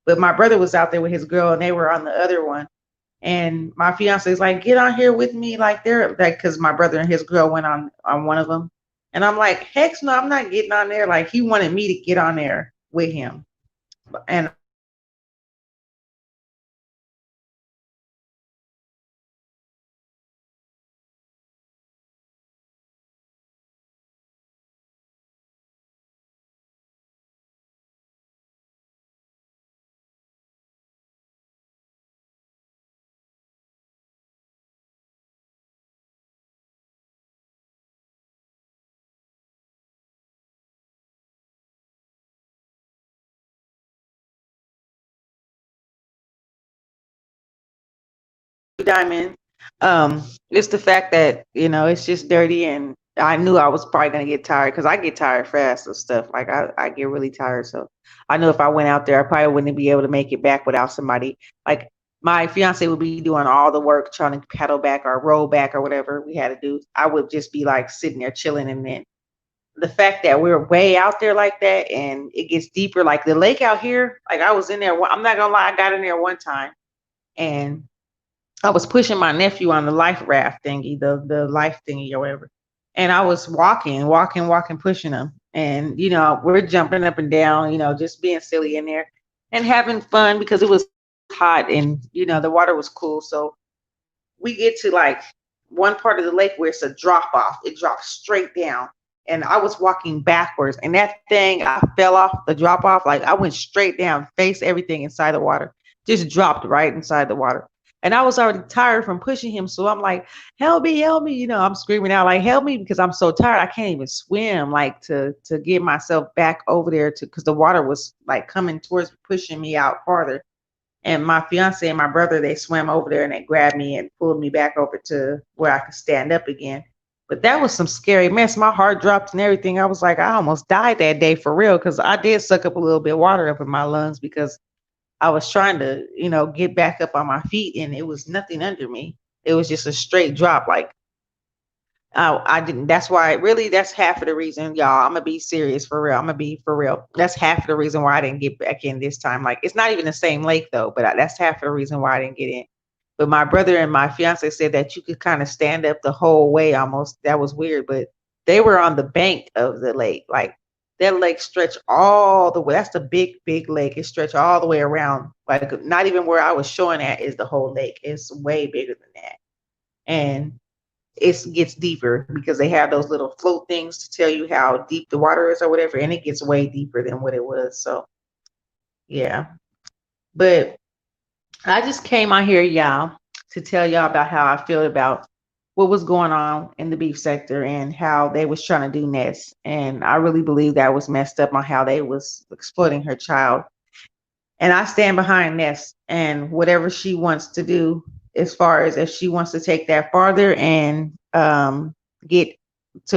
Speaker 1: But my brother was out there with his girl, and they were on the other one. And my fiance is like, get on here with me, like they're like, because my brother and his girl went on one of them, and I'm like, heck no, I'm not getting on there. Like, he wanted me to get on there with him, and I was like, no, I'm not doing that. So yeah, Diamond. It's the fact that it's just dirty, and I knew I was probably gonna get tired because I get tired fast of stuff. Like, I get really tired, so I knew if I went out there, I probably wouldn't be able to make it back without somebody. Like, my fiance would be doing all the work, trying to paddle back or roll back or whatever we had to do. I would just be like sitting there chilling, and then the fact that we're way out there like that, and it gets deeper, like the lake out here. Like, I was in there. I'm not gonna lie, I got in there one time, and I was pushing my nephew on the life raft thingy, the life thingy or whatever. And I was walking, pushing him. And, we're jumping up and down, just being silly in there and having fun because it was hot, and, the water was cool. So we get to like one part of the lake where it's a drop off. It drops straight down. And I was walking backwards, and that thing, I fell off the drop off. Like, I went straight down, face everything inside the water, just dropped right inside the water. And I was already tired from pushing him. So I'm like, help me, help me. I'm screaming out like, help me, because I'm so tired. I can't even swim, like, to get myself back over there because the water was like coming towards pushing me out farther. And my fiance and my brother, they swam over there and they grabbed me and pulled me back over to where I could stand up again. But that was some scary mess. My heart dropped and everything. I was like, I almost died that day for real, because I did suck up a little bit of water up in my lungs because I was trying to, get back up on my feet, and it was nothing under me. It was just a straight drop. Like, I didn't. That's why, really, that's half of the reason, y'all. I'm gonna be serious for real. I'm gonna be for real. That's half of the reason why I didn't get back in this time. Like, it's not even the same lake though, but that's half of the reason why I didn't get in. But my brother and my fiance said that you could kind of stand up the whole way almost. That was weird, but they were on the bank of the lake. Like, that lake stretched all the way. That's the big, big lake. It stretched all the way around. Like, not even where I was showing at is the whole lake. It's way bigger than that. And it gets deeper because they have those little float things to tell you how deep the water is or whatever. And it gets way deeper than what it was. So, yeah. But I just came on here, y'all, to tell y'all about how I feel about what was going on in the beef sector and how they was trying to do nests. And I really believe that was messed up on how they was exploiting her child. And I stand behind Ness and whatever she wants to do, as far as if she wants to take that farther and get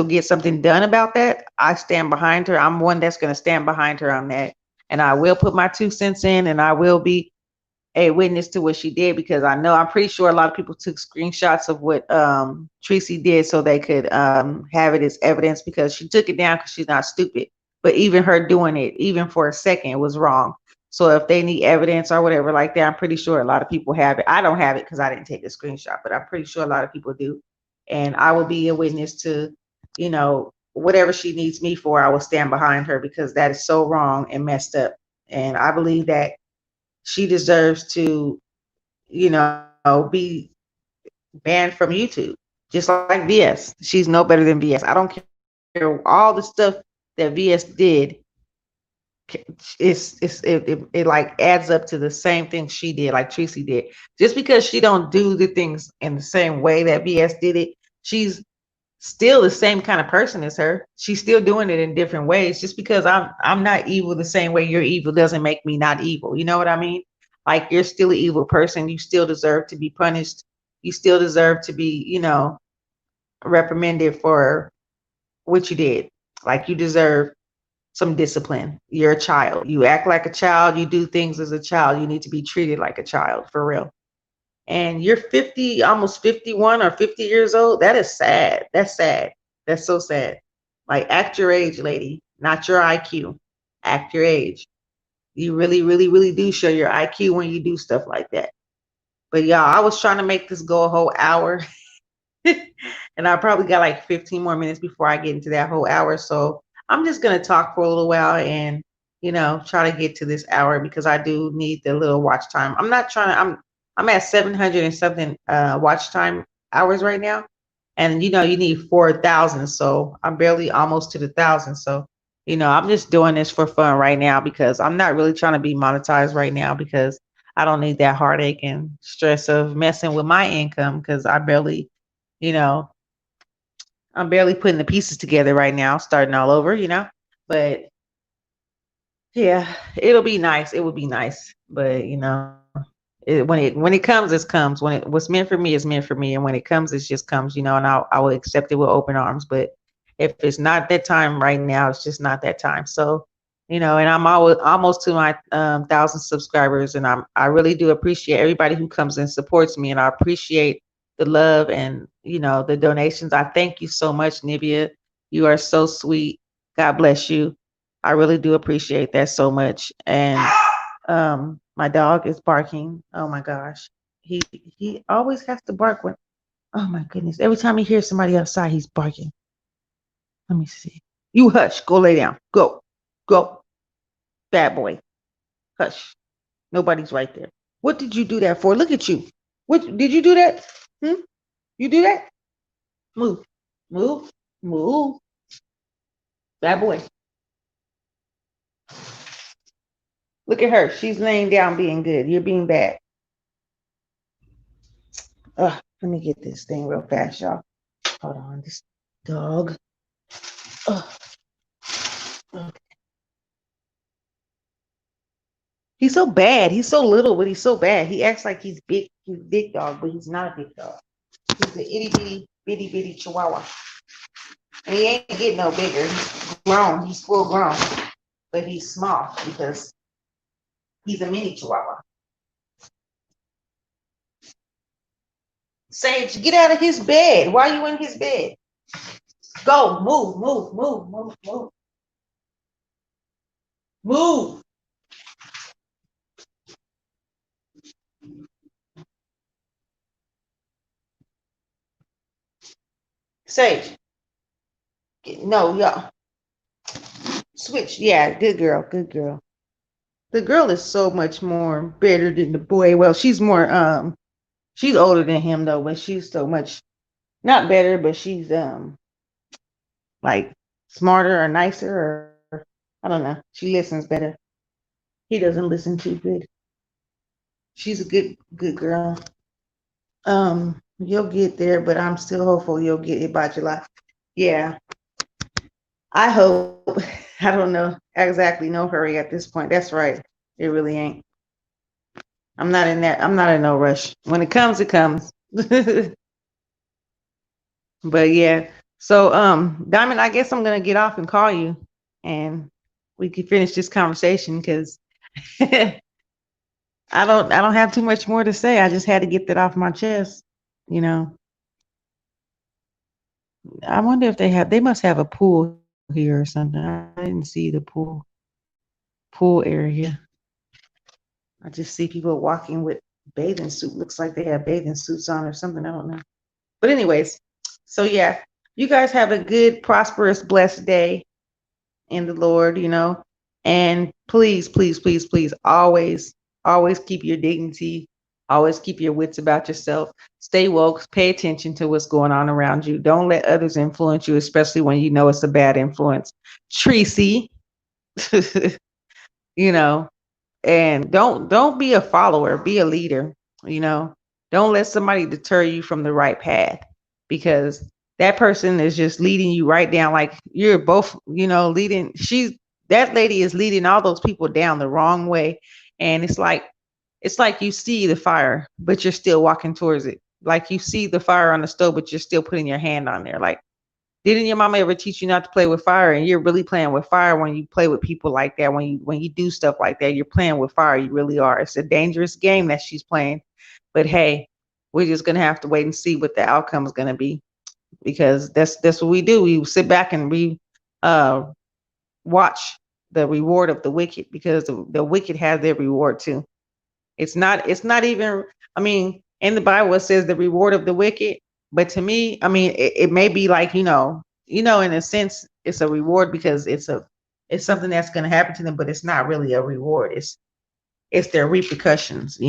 Speaker 1: get something done about that. I stand behind her. I'm one that's going to stand behind her on that. And I will put my 2 cents in, and I will be a witness to what she did, because I know, I'm pretty sure a lot of people took screenshots of what Tracy did so they could have it as evidence, because she took it down because she's not stupid. But even her doing it, even for a second, was wrong. So if they need evidence or whatever like that, I'm pretty sure a lot of people have it. I don't have it because I didn't take the screenshot, but I'm pretty sure a lot of people do. And I will be a witness to, whatever she needs me for. I will stand behind her, because that is so wrong and messed up. And I believe that she deserves to, be banned from YouTube, just like VS. She's no better than VS. I don't care all the stuff that VS did. It like adds up to the same thing she did, like Tracy did. Just because she don't do the things in the same way that VS did it, she's still the same kind of person as her. She's still doing it in different ways. Just because I'm not evil the same way you're evil doesn't make me not evil. You know what I mean? Like, you're still an evil person. You still deserve to be punished. You still deserve to be, reprimanded for what you did. Like, you deserve some discipline. You're a child. You act like a child. You do things as a child. You need to be treated like a child, for real. And you're 50, almost 51 or 50 years old. That is sad. That's sad. That's so sad. Like, act your age, lady, not your IQ. Act your age. You really, really, really do show your IQ when you do stuff like that. But y'all, I was trying to make this go a whole hour. And I probably got like 15 more minutes before I get into that whole hour. So I'm just gonna talk for a little while and, try to get to this hour because I do need the little watch time. I'm not trying to. I'm at 700 and something watch time hours right now, and you need 4,000. So I'm barely almost to the 1,000. So I'm just doing this for fun right now because I'm not really trying to be monetized right now because I don't need that heartache and stress of messing with my income because you know, I'm barely putting the pieces together right now, starting all over. But yeah, it'll be nice. It would be nice. But when it comes, it comes. What's meant for me is meant for me, and when it comes, it just comes. And I will accept it with open arms. But if it's not that time right now, it's just not that time. So, and I'm almost to my 1,000 subscribers, and I really do appreciate everybody who comes and supports me, and I appreciate the love and the donations. I thank you so much, Nivea. You are so sweet. God bless you. I really do appreciate that so much. And my dog is barking. Oh my gosh. He always has to bark when, oh my goodness. Every time he hears somebody outside, he's barking. Let me see. You hush. Go lay down. Go. Go. Bad boy. Hush. Nobody's right there. What did you do that for? Look at you. What did you do that? Hmm? You do that? Move. Move. Move. Bad boy. Look at her. She's laying down being good. You're being bad. Let me get this thing real fast, y'all. Hold on. This dog. Ugh. Okay. He's so bad. He's so little, but he's so bad. He acts like he's big. He's a big dog, but he's not a big dog. He's an itty bitty chihuahua. And he ain't getting no bigger. He's grown. He's full grown. But he's small because he's a mini chihuahua. Sage, get out of his bed. Why are you in his bed? Go. Move, move, move, move, move. Move. Sage. No, y'all. Switch. Yeah, good girl. Good girl. The girl is so much more better than the boy. Well, she's older than him though, but she's so much not better, but she's like smarter or nicer or I don't know. She listens better. He doesn't listen too good. She's a good girl. You'll get there, but I'm still hopeful you'll get it by July. Yeah. I hope. I don't know exactly. No hurry at this point. That's right. It really ain't. I'm not in that. I'm not in no rush. When it comes, it comes. But yeah. So Diamond, I guess I'm gonna get off and call you and we can finish this conversation because I don't have too much more to say. I just had to get that off my chest. You know. I wonder if they must have a pool here or something. I didn't see the pool area. I just see people walking with bathing suit. Looks like they have bathing suits on or something. I don't know. But anyways, so yeah, you guys have a good, prosperous, blessed day in the Lord, and please, please, please, please, always Always keep your dignity. Always keep your wits about yourself. Stay woke. Pay attention to what's going on around you. Don't let others influence you, especially when you know it's a bad influence. Tracy, you know, and don't be a follower, be a leader. you know don't let somebody deter you from the right path, because that person is just leading you right down, like you're both leading. She's That lady is leading all those people down the wrong way, and it's like you see the fire but you're still walking towards it, like you see the fire on the stove but you're still putting your hand on there. Like, didn't your mama ever teach you not to play with fire? And you're really playing with fire when you play with people like that. When you do stuff like that, you're playing with fire. You really are. It's a dangerous game that she's playing. But hey, we're just gonna have to wait and see what the outcome is gonna be, because that's what we do. We sit back and we uh watch the reward of the wicked, because the wicked have their reward too. It's not even, I mean, in the Bible it says the reward of the wicked, but to me, I mean, it may be like, in a sense it's a reward because it's something that's going to happen to them, but it's not really a reward. It's their repercussions.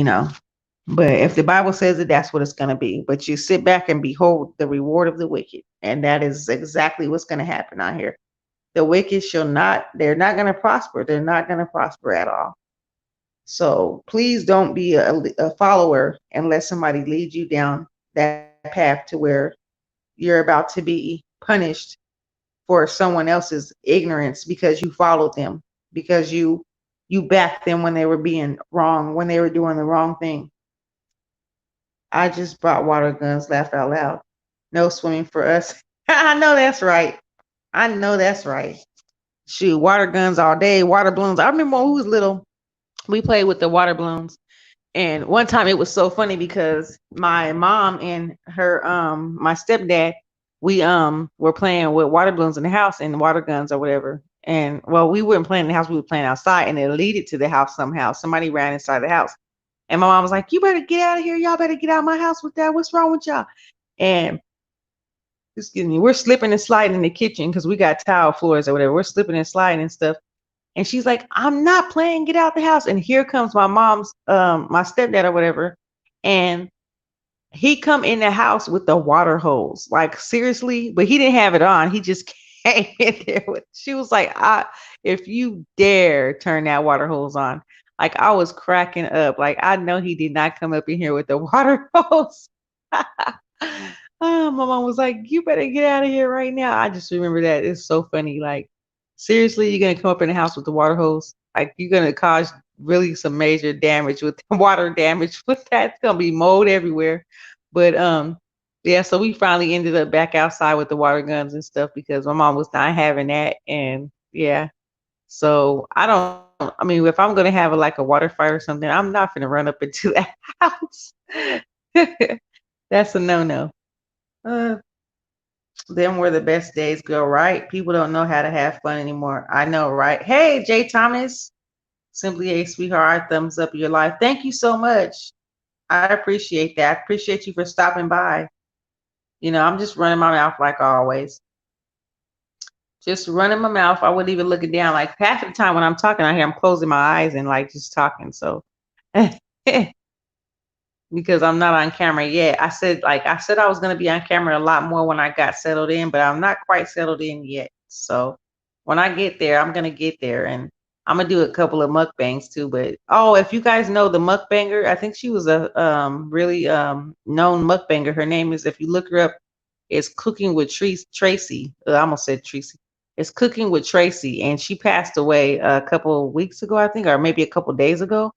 Speaker 1: But if the Bible says it, that's what it's going to be. But you sit back and behold the reward of the wicked, and that is exactly what's going to happen out here. The wicked they're not going to prosper. They're not going to prosper at all. So please don't be a follower and let somebody lead you down that path to where you're about to be punished for someone else's ignorance because you followed them, because you backed them when they were being wrong, when they were doing the wrong thing. I just brought water guns, laugh out loud. No swimming for us. I know that's right. I know that's right. Shoot, water guns all day, water balloons. I remember when we was little, we played with the water balloons. And one time it was so funny because my mom and her my stepdad, we were playing with water balloons in the house and water guns or whatever. And well, we weren't playing in the house, we were playing outside, and it leaded to the house somehow. Somebody ran inside the house. And my mom was like, "You better get out of here. Y'all better get out of my house with that. What's wrong with y'all?" And excuse me, we're slipping and sliding in the kitchen because we got tile floors or whatever. We're slipping and sliding and stuff. And she's like, "I'm not playing, get out the house." And here comes my mom's, my stepdad or whatever. And he come in the house with the water hose. Like seriously, but he didn't have it on. He just came in there with, she was like, if you dare turn that water hose on. Like I was cracking up. Like I know he did not come up in here with the water hose. Oh, my mom was like, "You better get out of here right now." I just remember that. It's so funny. Like, seriously, you're gonna come up in the house with the water hose? Like, you're gonna cause really some major damage with water damage with that. It's gonna be mold everywhere. But yeah. So we finally ended up back outside with the water guns and stuff because my mom was not having that. And yeah. So I don't. I mean, if I'm gonna have like a water fight or something, I'm not gonna run up into that house. That's a no-no. Uh, them were the best days, girl, right? People don't know how to have fun anymore. I know, right? Hey, Jay Thomas, simply a sweetheart, thumbs up your life. Thank you so much. I appreciate that. I appreciate you for stopping by. I'm just running my mouth like always. Just running my mouth. I wasn't even looking down. Like half of the time when I'm talking out here, I'm closing my eyes and like just talking. So because I'm not on camera yet. I said I was going to be on camera a lot more when I got settled in, but I'm not quite settled in yet. So when I get there, I'm going to get there, and I'm going to do a couple of mukbangs too. But oh, if you guys know the mukbanger, I think she was a really known mukbanger. Her name is, if you look her up, it's Cooking with Tracy. I almost said Tracy. It's Cooking with Tracy, and she passed away a couple of weeks ago, I think, or maybe a couple of days ago.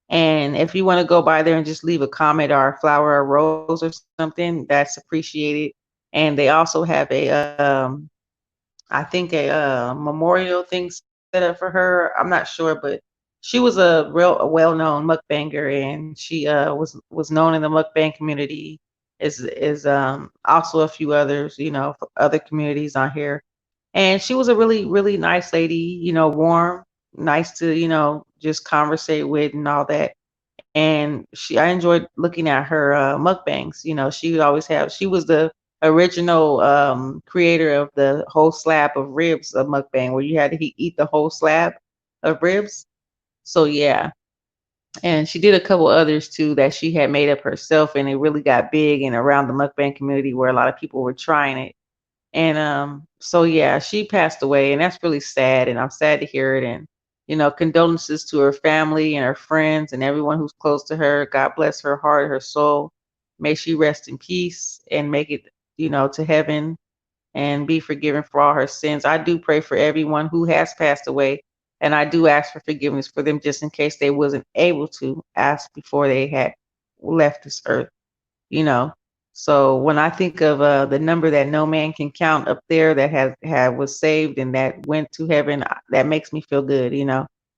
Speaker 1: And if you want to go by there and just leave a comment or a flower or a rose or something, that's appreciated. And they also have I think a memorial thing set up for her. I'm not sure, but she was a well-known mukbanger, and she was known in the mukbang community. Is also a few others, other communities on here. And she was a really, really nice lady, warm, nice to, just conversate with and all that. And I enjoyed looking at her mukbangs. She would always she was the original creator of the whole slab of ribs of mukbang, where you had to eat the whole slab of ribs. So yeah. And she did a couple others too that she had made up herself, and it really got big and around the mukbang community where a lot of people were trying it. And so yeah, she passed away, and that's really sad, and I'm sad to hear it. And condolences to her family and her friends and everyone who's close to her. God bless her heart, her soul. May she rest in peace and make it, to heaven and be forgiven for all her sins. I do pray for everyone who has passed away, and I do ask for forgiveness for them just in case they wasn't able to ask before they had left this earth you know. So when I think of the number that no man can count up there that was saved and that went to heaven, that makes me feel good.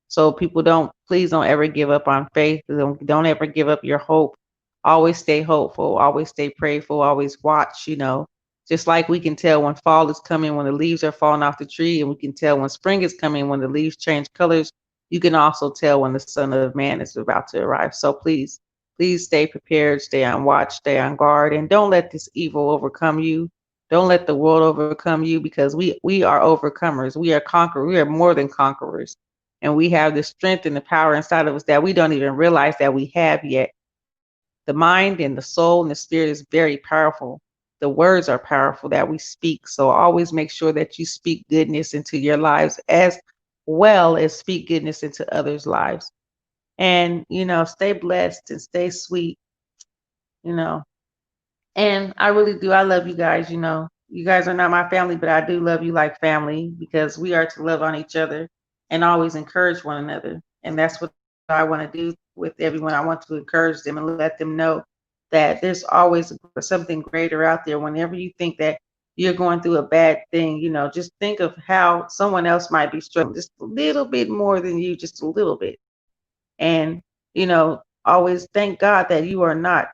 Speaker 1: So people please don't ever give up on faith. Don't ever give up your hope. Always stay hopeful. Always stay prayerful. Always watch. Just like we can tell when fall is coming, when the leaves are falling off the tree, and we can tell when spring is coming, when the leaves change colors. You can also tell when the Son of Man is about to arrive. So please stay prepared, stay on watch, stay on guard, and don't let this evil overcome you. Don't let the world overcome you, because we are overcomers. We are conquerors. We are more than conquerors. And we have the strength and the power inside of us that we don't even realize that we have yet. The mind and the soul and the spirit is very powerful. The words are powerful that we speak. So always make sure that you speak goodness into your lives as well as speak goodness into others' lives. And stay blessed and stay sweet you know and I really do. I love you guys. You guys are not my family, but I do love you like family, because we are to love on each other and always encourage one another. And that's what I want to do with everyone. I want to encourage them and let them know that there's always something greater out there. Whenever you think that you're going through a bad thing, just think of how someone else might be struggling just a little bit more than you, just a little bit. And always thank God that you are not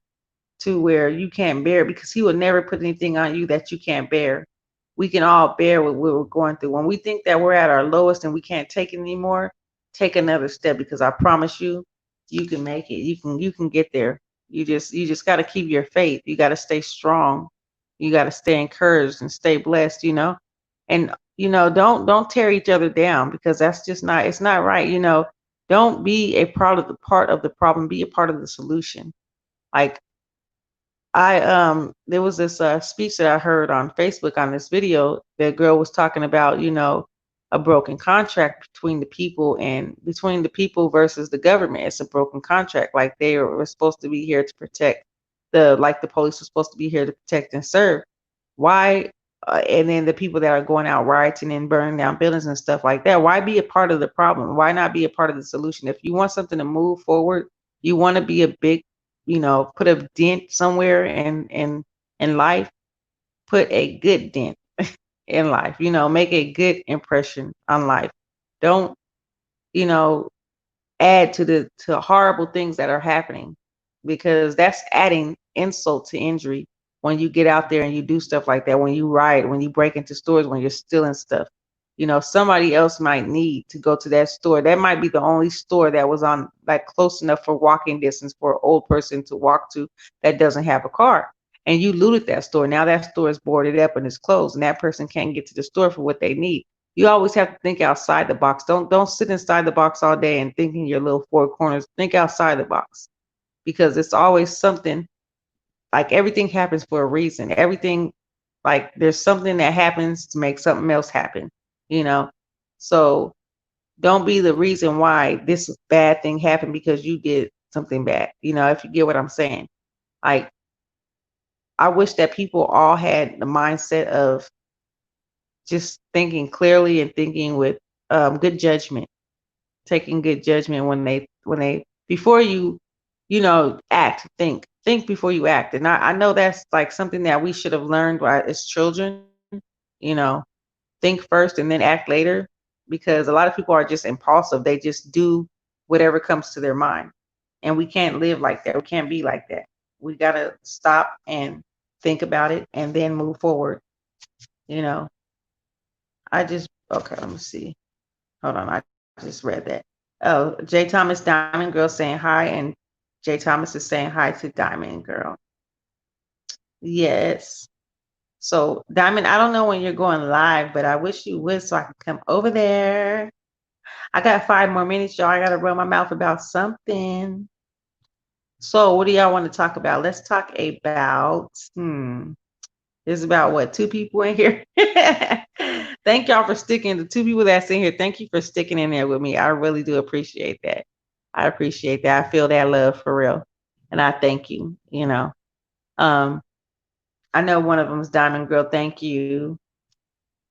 Speaker 1: to where you can't bear, because he will never put anything on you that you can't bear. We can all bear what we're going through. When we think that we're at our lowest and we can't take it anymore, take another step, because I promise you, you can make it. You can get there. You just got to keep your faith. You got to stay strong. You got to stay encouraged and stay blessed. And don't tear each other down, because that's just not it's not right. Don't be a part of the problem, be a part of the solution. Like there was this speech that I heard on Facebook on this video. The girl was talking about, a broken contract between the people, and between the people versus the government. It's a broken contract. Like they were supposed to be here to protect like the police were supposed to be here to protect and serve. Why? And then the people that are going out rioting and burning down buildings and stuff like that. Why be a part of the problem? Why not be a part of the solution? If you want something to move forward, you want to be a big, put a dent somewhere in life, put a good dent in life. Make a good impression on life. Don't, you know, add to horrible things that are happening, because that's adding insult to injury when you get out there and you do stuff like that, when you riot, when you break into stores, when you're stealing stuff. Somebody else might need to go to that store. That might be the only store that was on, like, close enough for walking distance for an old person to walk to that doesn't have a car. And you looted that store. Now that store is boarded up and it's closed, and that person can't get to the store for what they need. You always have to think outside the box. Don't sit inside the box all day and think in your little four corners. Think outside the box, because it's always something. Like, everything happens for a reason. Everything, like, there's something that happens to make something else happen. You know, so don't be the reason why this bad thing happened because you did something bad. If you get what I'm saying. Like, I wish that people all had the mindset of just thinking clearly and thinking with good judgment, taking good judgment when they before you act. Think before you act. And I know that's like something that we should have learned as children. you know think first and then act later, because a lot of people are just impulsive. They just do whatever comes to their mind, and we can't live like that. We can't be like that. We got to stop and think about it and then move forward. you know okay, let me see. Hold on, I just read that. Oh, J Thomas Diamond Girl saying hi, and J Thomas is saying hi to Diamond Girl. Yes. So, Diamond, I don't know when you're going live, but I wish you would so I could come over there. I got 5 more minutes, y'all. I gotta run my mouth about something. So, what do y'all want to talk about? Let's talk about. There's about what, two people in here. Thank y'all for sticking. The two people that's in here. Thank you for sticking in there with me. I really do appreciate that. I appreciate that. I feel that love for real, and I thank you. Um, I know one of them is Diamond Girl. Thank you.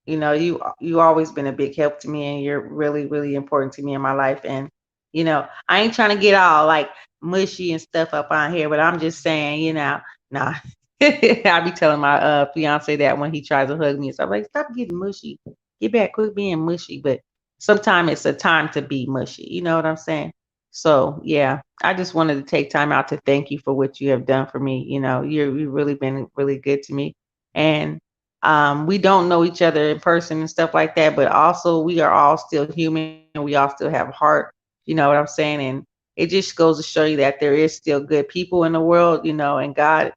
Speaker 1: You always been a big help to me, and you're really, really important to me in my life. And I ain't trying to get all like mushy and stuff up on here, but I'm just saying, nah. I be telling my fiance that when he tries to hug me, so I'm like, stop getting mushy, get back, quit being mushy. But sometimes it's a time to be mushy. You know what I'm saying? So yeah, I just wanted to take time out to thank you for what you have done for me. You've really been really good to me, and we don't know each other in person and stuff like that, but also we are all still human. We all still have heart. You know what I'm saying? And it just goes to show you that there is still good people in the world, and God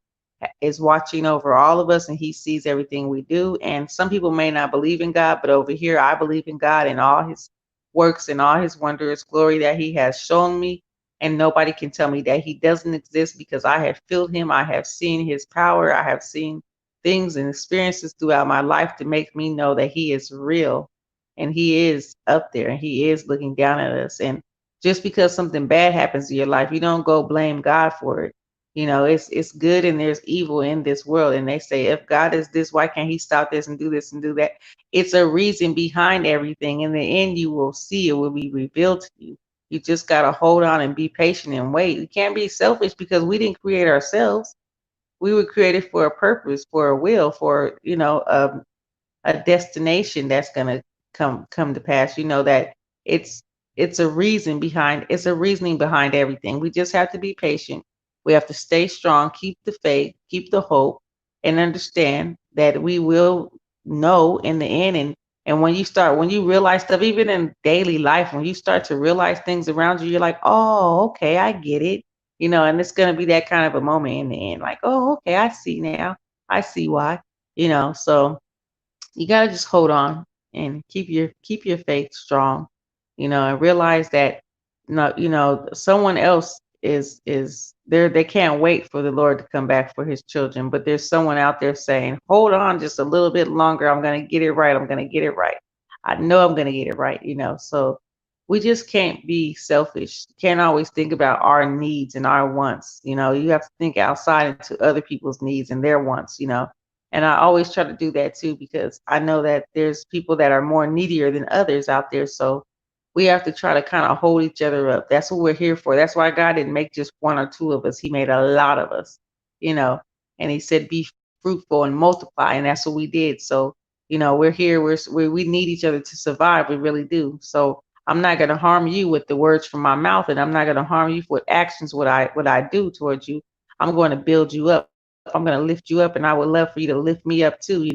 Speaker 1: is watching over all of us, and he sees everything we do. And some people may not believe in God, but over here, I believe in God and all his works and all his wondrous glory that he has shown me. And nobody can tell me that he doesn't exist, because I have felt him. I have seen his power. I have seen things and experiences throughout my life to make me know that he is real, and he is up there, and he is looking down at us. And just because something bad happens in your life, you don't go blame God for it. It's good and there's evil in this world. And they say, if God is this, why can't he stop this and do that? It's a reason behind everything. In the end, you will see, it will be revealed to you. You just got to hold on and be patient and wait. You can't be selfish, because we didn't create ourselves. We were created for a purpose, for a will, for a destination that's gonna come to pass. That it's it's a reasoning behind everything. We just have to be patient. We have to stay strong, keep the faith, keep the hope, and understand that we will know in the end. And when you realize stuff, even in daily life, when you start to realize things around you, you're like, oh, okay, I get it. And it's gonna be that kind of a moment in the end, like, oh, okay, I see now. I see why. So you got to just hold on and keep your faith strong, and realize that someone else is there. They can't wait for the Lord to come back for his children, but there's someone out there saying, hold on just a little bit longer. I'm going to get it right. I'm going to get it right. I know I'm going to get it right. So we just can't be selfish. Can't always think about our needs and our wants. You have to think outside into other people's needs and their wants. And I always try to do that too, because I know that there's people that are more needier than others out there. So we have to try to kind of hold each other up. That's what we're here for. That's why God didn't make just one or two of us. He made a lot of us, you know, and he said, be fruitful and multiply. And that's what we did. So, we're here. We need each other to survive. We really do. So I'm not going to harm you with the words from my mouth, and I'm not going to harm you with actions, what I do towards you. I'm going to build you up. I'm going to lift you up, and I would love for you to lift me up too,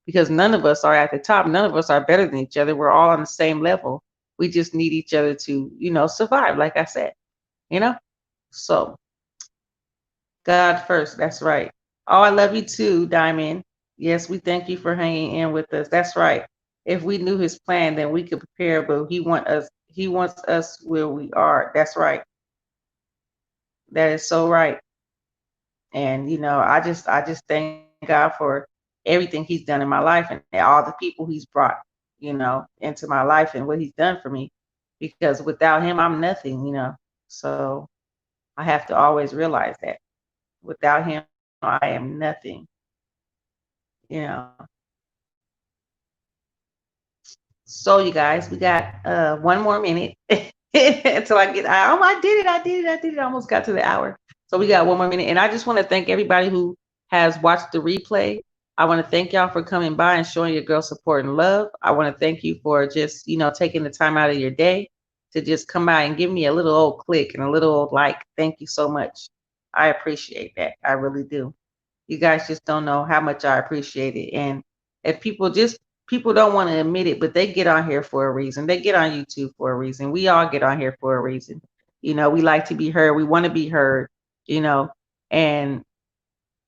Speaker 1: because none of us are at the top. None of us are better than each other. We're all on the same level. We just need each other to, survive, like I said, you know? So, God first. That's right. Oh, I love you too, Diamond. Yes, we thank you for hanging in with us. That's right. If we knew his plan, then we could prepare, but he wants us where we are. That's right. That is so right. And I just thank God for everything he's done in my life, and all the people he's brought, into my life, and what he's done for me. Because without him, I'm nothing. So I have to always realize that without him, I am nothing. You know. So you guys, we got 1 more minute until I did it, I almost got to the hour. So we got 1 more minute. And I just want to thank everybody who has watched the replay. I want to thank y'all for coming by and showing your girl support and love. I want to thank you for just, taking the time out of your day to just come by and give me a little old click and a little old like. Thank you so much. I appreciate that. I really do. You guys just don't know how much I appreciate it. And if people don't want to admit it, but they get on here for a reason. They get on YouTube for a reason. We all get on here for a reason. We like to be heard. We want to be heard, you know, and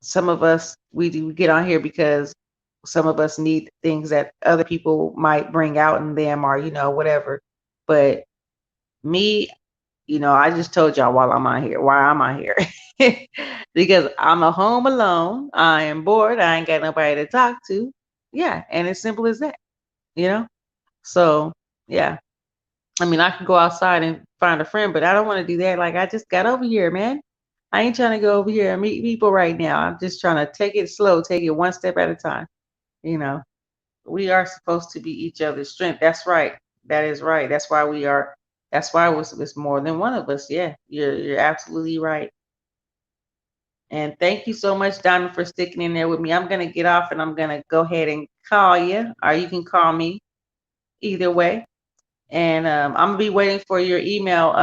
Speaker 1: some of us, we do get on here because some of us need things that other people might bring out in them, or, whatever. But me, I just told y'all while I'm out here, why I'm out here. Because I'm a home alone. I am bored. I ain't got nobody to talk to. Yeah, and it's simple as that, you know? So, yeah. I mean, I could go outside and find a friend, but I don't want to do that. Like, I just got over here, man. I ain't trying to go over here and meet people right now. I'm just trying to take it slow, take it one step at a time. You know, we are supposed to be each other's strength. That's right. That is right. That's why we are. That's why it's more than one of us. Yeah, you're absolutely right. And thank you so much, Diamond, for sticking in there with me. I'm gonna get off and I'm gonna go ahead and call you, or you can call me. Either way. And I'm gonna be waiting for your email,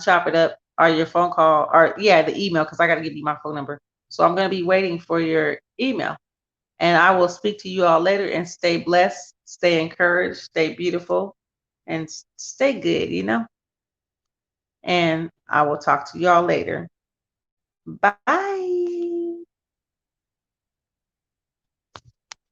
Speaker 1: chop it up, or your phone call, or yeah, the email, because I gotta give you my phone number. So I'm gonna be waiting for your email, and I will speak to you all later. And stay blessed, stay encouraged, stay beautiful, and stay good. And I will talk to y'all later. Bye.